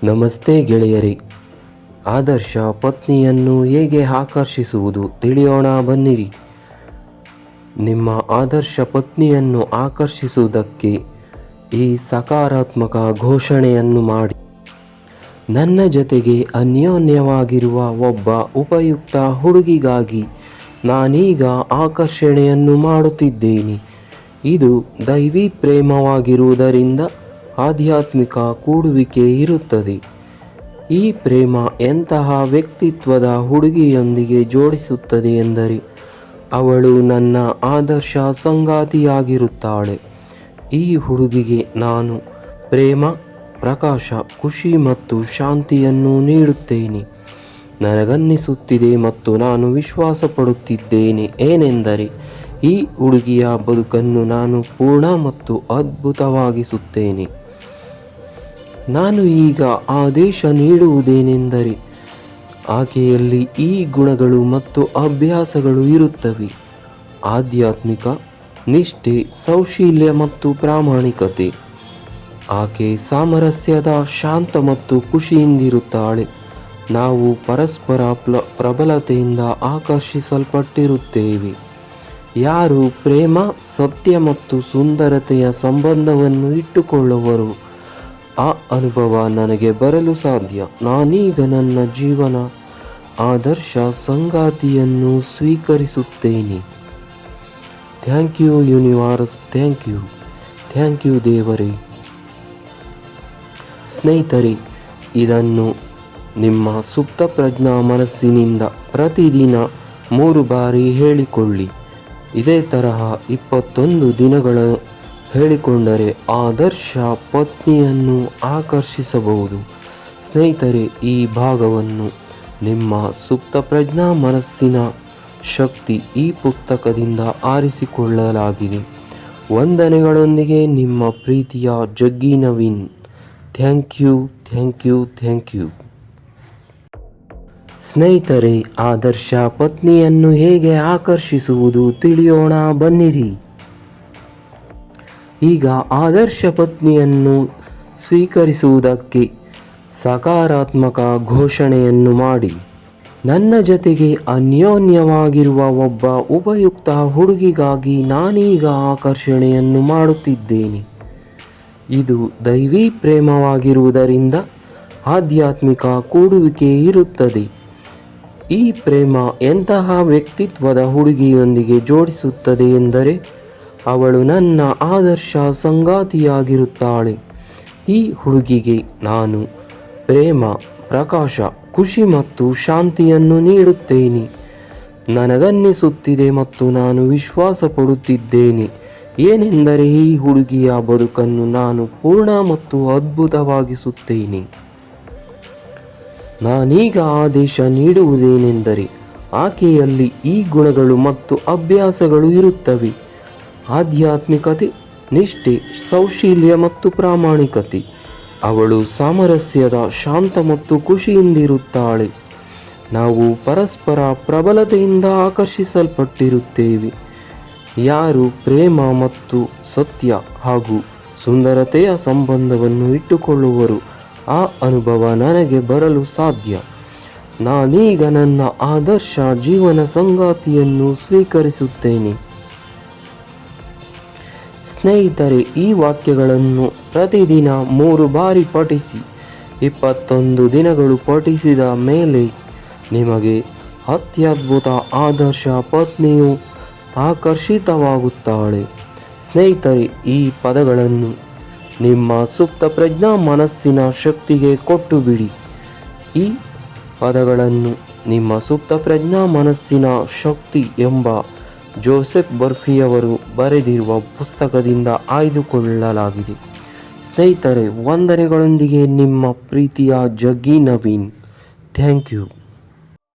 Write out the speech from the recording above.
ನಮಸ್ತೆ ಗೆಳೆಯರೇ. ಆದರ್ಶ ಪತ್ನಿಯನ್ನು ಹೇಗೆ ಆಕರ್ಷಿಸುವುದು ತಿಳಿಯೋಣ ಬನ್ನಿರಿ. ನಿಮ್ಮ ಆದರ್ಶ ಪತ್ನಿಯನ್ನು ಆಕರ್ಷಿಸುವುದಕ್ಕೆ ಈ ಸಕಾರಾತ್ಮಕ ಘೋಷಣೆಯನ್ನು ಮಾಡಿ. ನನ್ನ ಜೊತೆಗೆ ಅನ್ಯೋನ್ಯವಾಗಿರುವ ಒಬ್ಬ ಉಪಯುಕ್ತ ಹುಡುಗಿಗಾಗಿ ನಾನೀಗ ಆಕರ್ಷಣೆಯನ್ನು ಮಾಡುತ್ತಿದ್ದೇನೆ. ಇದು ದೈವಿ ಪ್ರೇಮವಾಗಿರುವುದರಿಂದ ಆಧ್ಯಾತ್ಮಿಕ ಕೂಡುವಿಕೆ ಇರುತ್ತದೆ. ಈ ಪ್ರೇಮ ಎಂತಹ ವ್ಯಕ್ತಿತ್ವದ ಹುಡುಗಿಯೊಂದಿಗೆ ಜೋಡಿಸುತ್ತದೆ ಎಂದರೆ ಅವಳು ನನ್ನ ಆದರ್ಶ ಸಂಗಾತಿಯಾಗಿರುತ್ತಾಳೆ. ಈ ಹುಡುಗಿಗೆ ನಾನು ಪ್ರೇಮ, ಪ್ರಕಾಶ, ಖುಷಿ ಮತ್ತು ಶಾಂತಿಯನ್ನು ನೀಡುತ್ತೇನೆ. ನನಗನ್ನಿಸುತ್ತಿದೆ ಮತ್ತು ನಾನು ವಿಶ್ವಾಸ ಪಡುತ್ತಿದ್ದೇನೆ ಏನೆಂದರೆ ಈ ಹುಡುಗಿಯ ಬದುಕನ್ನು ನಾನು ಪೂರ್ಣ ಮತ್ತು ಅದ್ಭುತವಾಗಿಸುತ್ತೇನೆ. ನಾನು ಈಗ ಆದೇಶ ನೀಡುವುದೇನೆಂದರೆ ಆಕೆಯಲ್ಲಿ ಈ ಗುಣಗಳು ಮತ್ತು ಅಭ್ಯಾಸಗಳು ಇರುತ್ತವೆ: ಆಧ್ಯಾತ್ಮಿಕ ನಿಷ್ಠೆ, ಸೌಶೀಲ್ಯ ಮತ್ತು ಪ್ರಾಮಾಣಿಕತೆ. ಆಕೆ ಸಾಮರಸ್ಯದ, ಶಾಂತ ಮತ್ತು ಖುಷಿಯಿಂದಿರುತ್ತಾಳೆ. ನಾವು ಪರಸ್ಪರ ಪ್ರಬಲತೆಯಿಂದ ಆಕರ್ಷಿಸಲ್ಪಟ್ಟಿರುತ್ತೇವೆ. ಯಾರು ಪ್ರೇಮ, ಸತ್ಯ ಮತ್ತು ಸುಂದರತೆಯ ಸಂಬಂಧವನ್ನು ಇಟ್ಟುಕೊಳ್ಳುವರು ಆ ಅನುಭವ ನನಗೆ ಬರಲು ಸಾಧ್ಯ. ನಾನೀಗ ನನ್ನ ಜೀವನ ಆದರ್ಶ ಸಂಗಾತಿಯನ್ನು ಸ್ವೀಕರಿಸುತ್ತೇನೆ. Thank you universe, thank you ದೇವರೇ. ಸ್ನೇಹಿತರೆ, ಇದನ್ನು ನಿಮ್ಮ ಸುಪ್ತ ಪ್ರಜ್ಞಾ ಮನಸ್ಸಿನಿಂದ ಪ್ರತಿದಿನ 3 ಬಾರಿ ಹೇಳಿಕೊಳ್ಳಿ. ಇದೇ ತರಹ 21 ದಿನಗಳು ಹೇಳಿಕೊಂಡರೆ ಆದರ್ಶ ಪತ್ನಿಯನ್ನು ಆಕರ್ಷಿಸಬಹುದು. ಸ್ನೇಹಿತರೆ, ಈ ಭಾಗವನ್ನು ನಿಮ್ಮ ಸುಪ್ತ ಪ್ರಜ್ಞಾ ಮನಸ್ಸಿನ ಶಕ್ತಿ ಈ ಪುಸ್ತಕದಿಂದ ಆರಿಸಿಕೊಳ್ಳಲಾಗಿದೆ. ವಂದನೆಗಳೊಂದಿಗೆ ನಿಮ್ಮ ಪ್ರೀತಿಯ ಜಗ್ಗಿ ನವೀನ್. Thank you. ಸ್ನೇಹಿತರೆ, ಆದರ್ಶ ಪತ್ನಿಯನ್ನು ಹೇಗೆ ಆಕರ್ಷಿಸುವುದು ತಿಳಿಯೋಣ ಬನ್ನಿರಿ. ಈಗ ಆದರ್ಶ ಪತ್ನಿಯನ್ನು ಸ್ವೀಕರಿಸುವುದಕ್ಕೆ ಸಕಾರಾತ್ಮಕ ಘೋಷಣೆಯನ್ನು ಮಾಡಿ. ನನ್ನ ಜೊತೆಗೆ ಅನ್ಯೋನ್ಯವಾಗಿರುವ ಒಬ್ಬ ಉಪಯುಕ್ತ ಹುಡುಗಿಗಾಗಿ ನಾನೀಗ ಆಕರ್ಷಣೆಯನ್ನು ಮಾಡುತ್ತಿದ್ದೇನೆ. ಇದು ದೈವಿ ಪ್ರೇಮವಾಗಿರುವುದರಿಂದ ಆಧ್ಯಾತ್ಮಿಕ ಕೂಡುವಿಕೆ ಇರುತ್ತದೆ. ಈ ಪ್ರೇಮ ಎಂತಹ ವ್ಯಕ್ತಿತ್ವದ ಹುಡುಗಿಯೊಂದಿಗೆ ಜೋಡಿಸುತ್ತದೆ ಎಂದರೆ ಅವಳು ನನ್ನ ಆದರ್ಶ ಸಂಗಾತಿಯಾಗಿರುತ್ತಾಳೆ. ಈ ಹುಡುಗಿಗೆ ನಾನು ಪ್ರೇಮ, ಪ್ರಕಾಶ, ಖುಷಿ ಮತ್ತು ಶಾಂತಿಯನ್ನು ನೀಡುತ್ತೇನೆ. ನನಗನ್ನಿಸುತ್ತಿದೆ ಮತ್ತು ನಾನು ವಿಶ್ವಾಸ ಪಡುತ್ತಿದ್ದೇನೆ ಏನೆಂದರೆ ಈ ಹುಡುಗಿಯ ಬದುಕನ್ನು ನಾನು ಪೂರ್ಣ ಮತ್ತು ಅದ್ಭುತವಾಗಿಸುತ್ತೇನೆ. ನಾನೀಗ ಆದೇಶ ನೀಡುವುದೇನೆಂದರೆ ಆಕೆಯಲ್ಲಿ ಈ ಗುಣಗಳು ಮತ್ತು ಅಭ್ಯಾಸಗಳು ಇರುತ್ತವೆ: ಆಧ್ಯಾತ್ಮಿಕತೆ, ನಿಷ್ಠೆ, ಸೌಶೀಲ್ಯ ಮತ್ತು ಪ್ರಾಮಾಣಿಕತೆ. ಅವಳು ಸಾಮರಸ್ಯದ, ಶಾಂತ ಮತ್ತು ಖುಷಿಯಿಂದಿರುತ್ತಾಳೆ. ನಾವು ಪರಸ್ಪರ ಪ್ರಬಲತೆಯಿಂದ ಆಕರ್ಷಿಸಲ್ಪಟ್ಟಿರುತ್ತೇವೆ. ಯಾರು ಪ್ರೇಮ ಮತ್ತು ಸತ್ಯ ಹಾಗೂ ಸುಂದರತೆಯ ಸಂಬಂಧವನ್ನು ಇಟ್ಟುಕೊಳ್ಳುವರು ಆ ಅನುಭವ ನನಗೆ ಬರಲು ಸಾಧ್ಯ. ನಾನೀಗ ನನ್ನ ಆದರ್ಶ ಜೀವನ ಸಂಗಾತಿಯನ್ನು ಸ್ವೀಕರಿಸುತ್ತೇನೆ. ಸ್ನೇಹಿತರೆ, ಈ ವಾಕ್ಯಗಳನ್ನು ಪ್ರತಿದಿನ 3 ಬಾರಿ ಪಠಿಸಿ. 21 ದಿನಗಳು ಪಠಿಸಿದ ಮೇಲೆ ನಿಮಗೆ ಅತ್ಯದ್ಭುತ ಆದರ್ಶ ಪತ್ನಿಯು ಆಕರ್ಷಿತವಾಗುತ್ತಾಳೆ. ಸ್ನೇಹಿತರೆ, ಈ ಪದಗಳನ್ನು ನಿಮ್ಮ ಸುಪ್ತ ಪ್ರಜ್ಞಾ ಮನಸ್ಸಿನ ಶಕ್ತಿಗೆ ಕೊಟ್ಟು ಬಿಡಿ. ಈ ಪದಗಳನ್ನು ನಿಮ್ಮ ಸುಪ್ತ ಪ್ರಜ್ಞಾ ಮನಸ್ಸಿನ ಶಕ್ತಿ ಎಂಬ ಜೋಸೆಫ್ ಬರ್ಫಿಯವರು ಬರೆದಿರುವ ಪುಸ್ತಕದಿಂದ ಆಯ್ದುಕೊಳ್ಳಲಾಗಿದೆ. ಸ್ನೇಹಿತರೆ, ವಂದನೆಗಳೊಂದಿಗೆ ನಿಮ್ಮ ಪ್ರೀತಿಯ ಜಗ್ಗಿ ನವೀನ್. Thank you.